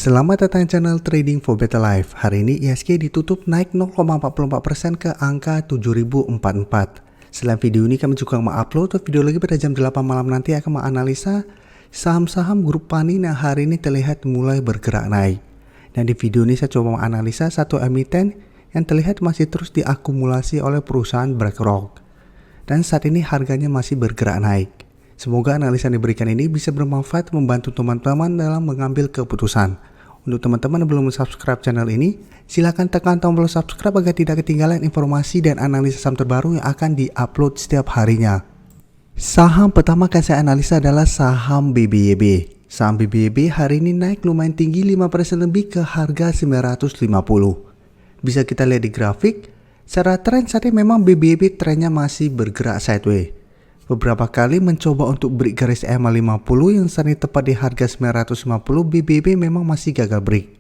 Selamat datang di channel Trading for Better Life. Hari ini IHSG ditutup naik 0,44% ke angka 7044. Selain video ini kami juga mengupload video lagi pada jam 8 malam nanti akan menganalisa saham-saham grup Panin yang hari ini terlihat mulai bergerak naik. Dan di video ini saya coba menganalisa satu emiten yang terlihat masih terus diakumulasi oleh perusahaan BlackRock. Dan saat ini harganya masih bergerak naik. Semoga analisa yang diberikan ini bisa bermanfaat membantu teman-teman dalam mengambil keputusan. Untuk teman-teman yang belum subscribe channel ini, silakan tekan tombol subscribe agar tidak ketinggalan informasi dan analisa saham terbaru yang akan diupload setiap harinya. Saham pertama akan saya analisa adalah saham BBYB. Saham BBYB hari ini naik lumayan tinggi 5% lebih ke harga 950. Bisa kita lihat di grafik, secara tren saat ini memang BBYB trennya masih bergerak sideways. Beberapa kali mencoba untuk break garis EMA 50 yang saat ini tepat di harga 950, BBYB memang masih gagal break.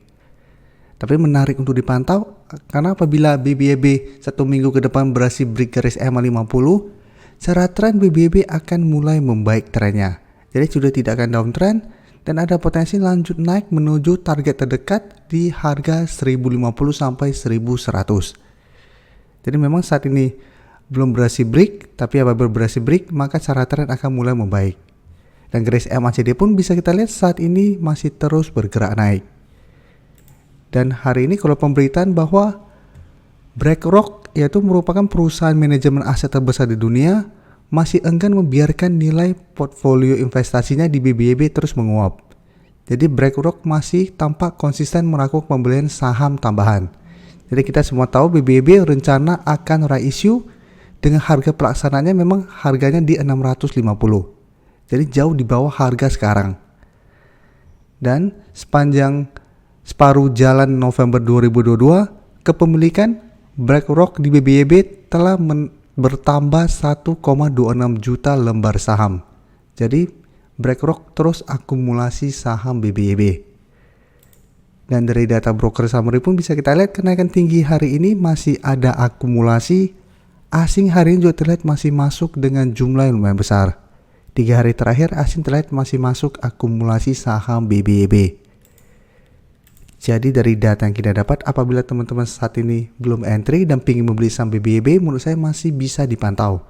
Tapi menarik untuk dipantau karena apabila BBYB satu minggu ke depan berhasil break garis EMA 50, secara tren BBYB akan mulai membaik trennya. Jadi sudah tidak akan downtrend dan ada potensi lanjut naik menuju target terdekat di harga 1050 sampai 1100. Jadi memang saat ini belum berhasil break, tapi apabila berhasil break maka secara tren akan mulai membaik. Dan garis MACD pun bisa kita lihat saat ini masih terus bergerak naik. Dan hari ini kalau pemberitaan bahwa BlackRock yaitu merupakan perusahaan manajemen aset terbesar di dunia masih enggan membiarkan nilai portfolio investasinya di BBYB terus menguap. Jadi BlackRock masih tampak konsisten melakukan pembelian saham tambahan. Jadi kita semua tahu BBYB rencana akan reissue dengan harga pelaksanaannya memang harganya di 650. Jadi jauh di bawah harga sekarang. Dan sepanjang separuh jalan November 2022, kepemilikan BlackRock di BBYB telah bertambah 1,26 juta lembar saham. Jadi BlackRock terus akumulasi saham BBYB. Dan dari data broker summary pun bisa kita lihat kenaikan tinggi hari ini masih ada akumulasi. Asing hari ini juga terlihat masih masuk dengan jumlah yang lumayan besar. 3 hari terakhir asing terlihat masih masuk akumulasi saham BBYB. Jadi dari data yang kita dapat, apabila teman-teman saat ini belum entry dan ingin membeli saham BBYB, menurut saya masih bisa dipantau.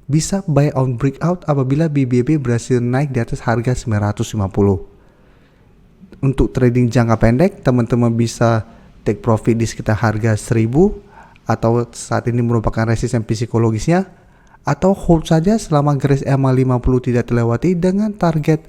Bisa buy on breakout apabila BBYB berhasil naik di atas harga 950. Untuk trading jangka pendek, teman-teman bisa take profit di sekitar harga 1000 atau saat ini merupakan resisten psikologisnya, atau hold saja selama garis EMA 50 tidak terlewati dengan target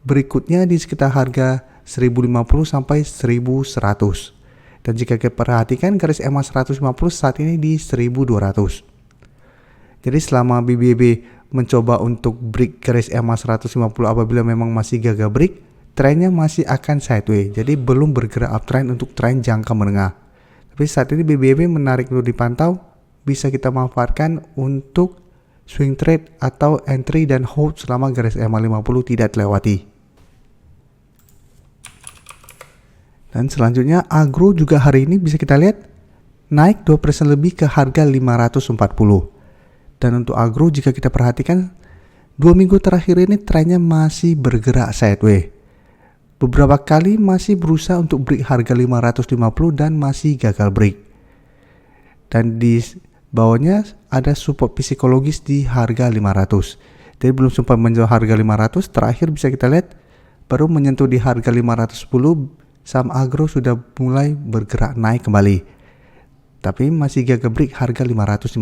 berikutnya di sekitar harga 1050 sampai 1100. Dan jika kita perhatikan garis EMA 150 saat ini di 1200. Jadi selama BBYB mencoba untuk break garis EMA 150 apabila memang masih gagal break, trennya masih akan sideways. Jadi belum bergerak uptrend untuk tren jangka menengah. Tapi saat ini BBYB menarik untuk dipantau, bisa kita manfaatkan untuk swing trade atau entry dan hold selama garis EMA 50 tidak terlewati. Dan selanjutnya Agro juga hari ini bisa kita lihat naik 2% lebih ke harga 540. Dan untuk Agro jika kita perhatikan 2 minggu terakhir ini trennya masih bergerak sideways. Beberapa kali masih berusaha untuk break harga 550 dan masih gagal break. Dan di bawahnya ada support psikologis di harga 500. Jadi belum sempat menjual harga 500, terakhir bisa kita lihat baru menyentuh di harga 510, saham Agro sudah mulai bergerak naik kembali. Tapi masih gagal break harga 550.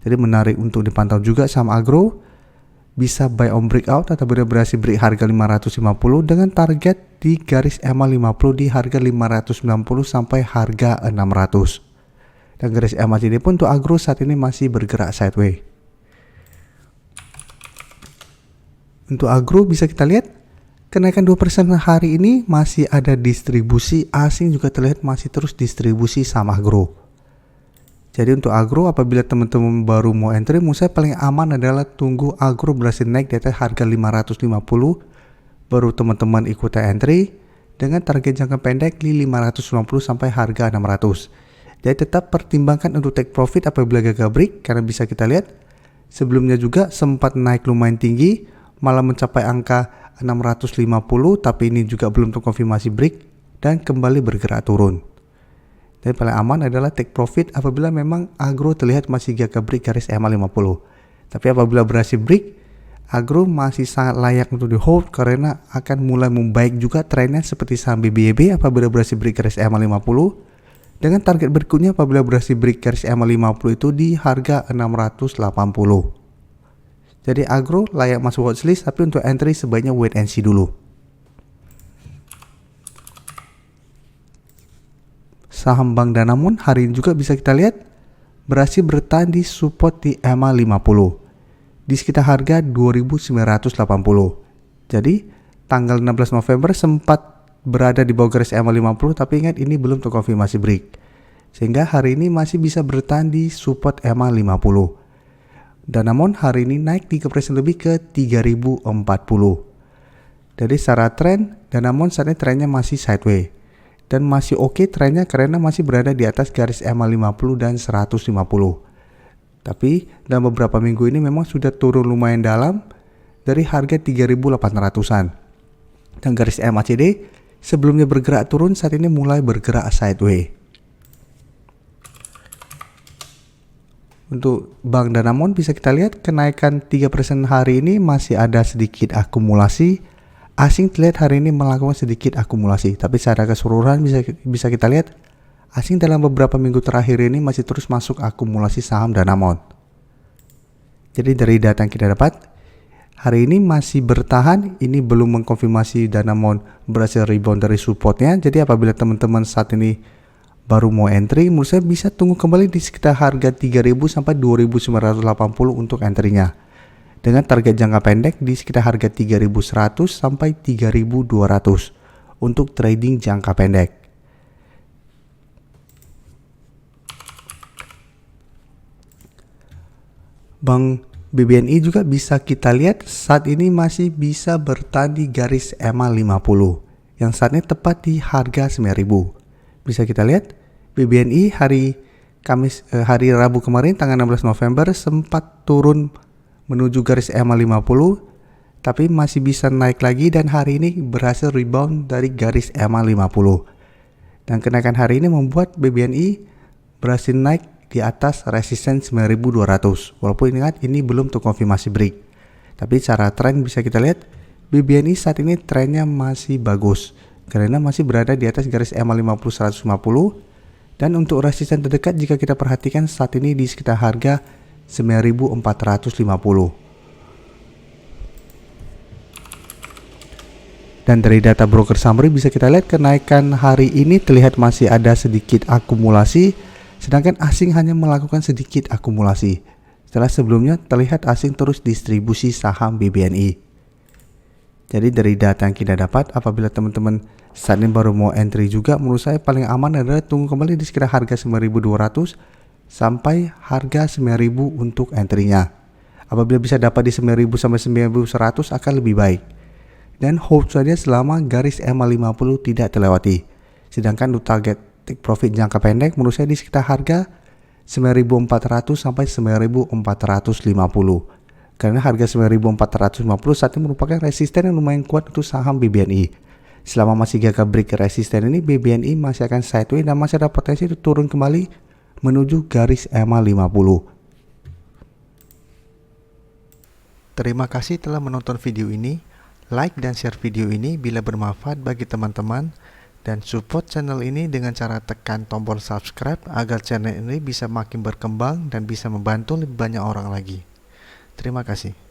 Jadi menarik untuk dipantau juga saham Agro. Bisa buy on breakout atau berhasil break harga 550 dengan target di garis EMA 50 di harga 590 sampai harga 600. Dan garis EMA ini pun untuk Agro saat ini masih bergerak sideways. Untuk Agro bisa kita lihat kenaikan 2% hari ini masih ada distribusi asing juga terlihat masih terus distribusi sama Agro. Jadi untuk Agro apabila teman-teman baru mau entry, menurut saya paling aman adalah tunggu Agro berhasil naik di atas harga 550, baru teman-teman ikutan entry dengan target jangka pendek di 590 sampai harga 600. Jadi tetap pertimbangkan untuk take profit apabila gagal break, karena bisa kita lihat sebelumnya juga sempat naik lumayan tinggi, malah mencapai angka 650, tapi ini juga belum terkonfirmasi break dan kembali bergerak turun. Dan paling aman adalah take profit apabila memang agro terlihat masih gagal break garis EMA 50. Tapi apabila berhasil break, agro masih sangat layak untuk di hold karena akan mulai membaik juga trennya seperti saham BBYB apabila berhasil break garis EMA 50. Dengan target berikutnya apabila berhasil break garis EMA 50 itu di harga 680. Jadi agro layak masuk watchlist, tapi untuk entry sebaiknya wait and see dulu. Saham Bank Danamon hari ini juga bisa kita lihat berhasil bertahan di support di EMA 50 di sekitar harga 2.980. Jadi tanggal 16 November sempat berada di bawah garis EMA 50, tapi ingat ini belum terkonfirmasi break. Sehingga hari ini masih bisa bertahan di support EMA 50. Danamon hari ini naik 3% lebih ke 3040. Jadi secara tren, Danamon saat ini trennya masih sideways. Dan masih oke trennya karena masih berada di atas garis EMA 50 dan 150. Tapi dalam beberapa minggu ini memang sudah turun lumayan dalam dari harga 3.800-an. Dan garis MACD sebelumnya bergerak turun saat ini mulai bergerak sideways. Untuk Bank Danamon bisa kita lihat kenaikan 3% hari ini masih ada sedikit akumulasi. Asing terlihat hari ini melakukan sedikit akumulasi, tapi secara keseluruhan bisa kita lihat asing dalam beberapa minggu terakhir ini masih terus masuk akumulasi saham Danamon. Jadi dari data yang kita dapat hari ini masih bertahan, ini belum mengkonfirmasi Danamon berhasil rebound dari supportnya. Jadi apabila teman-teman saat ini baru mau entry, menurut saya bisa tunggu kembali di sekitar harga 3.000 sampai 2.980 untuk entry-nya. Dengan target jangka pendek di sekitar harga 3.100 sampai 3.200 untuk trading jangka pendek. Bank BBNI juga bisa kita lihat saat ini masih bisa bertahan di garis EMA 50 yang saat ini tepat di harga 9.000. Bisa kita lihat BBNI hari Rabu kemarin tanggal 16 November sempat turun menuju garis EMA 50, tapi masih bisa naik lagi dan hari ini berhasil rebound dari garis EMA 50. Dan kenaikan hari ini membuat BBNI berhasil naik di atas resisten 9.200. Walaupun ingat ini belum terkonfirmasi break. Tapi secara tren bisa kita lihat BBNI saat ini trennya masih bagus karena masih berada di atas garis EMA 50 150. Dan untuk resisten terdekat jika kita perhatikan saat ini di sekitar harga 9.450. Dan dari data broker summary bisa kita lihat kenaikan hari ini terlihat masih ada sedikit akumulasi, sedangkan asing hanya melakukan sedikit akumulasi. Setelah sebelumnya terlihat asing terus distribusi saham BBNI. Jadi dari data yang kita dapat, apabila teman-teman saat ini baru mau entry juga, menurut saya paling aman adalah tunggu kembali di sekitar harga 9.200 sampai harga 9.000 untuk entry-nya. Apabila bisa dapat di 9.000 sampai 9.100 akan lebih baik. Dan hold saja selama garis EMA 50 tidak terlewati. Sedangkan untuk target take profit jangka pendek menurut saya di sekitar harga 9.400 sampai 9.450. Karena harga 9.450 saat ini merupakan resisten yang lumayan kuat untuk saham BBNI. Selama masih gagal break resisten ini, BBNI masih akan sideways dan masih ada potensi untuk turun kembali menuju garis EMA 50. Terima kasih telah menonton video ini. Like dan share video ini bila bermanfaat bagi teman-teman, dan support channel ini dengan cara tekan tombol subscribe agar channel ini bisa makin berkembang dan bisa membantu lebih banyak orang lagi. Terima kasih.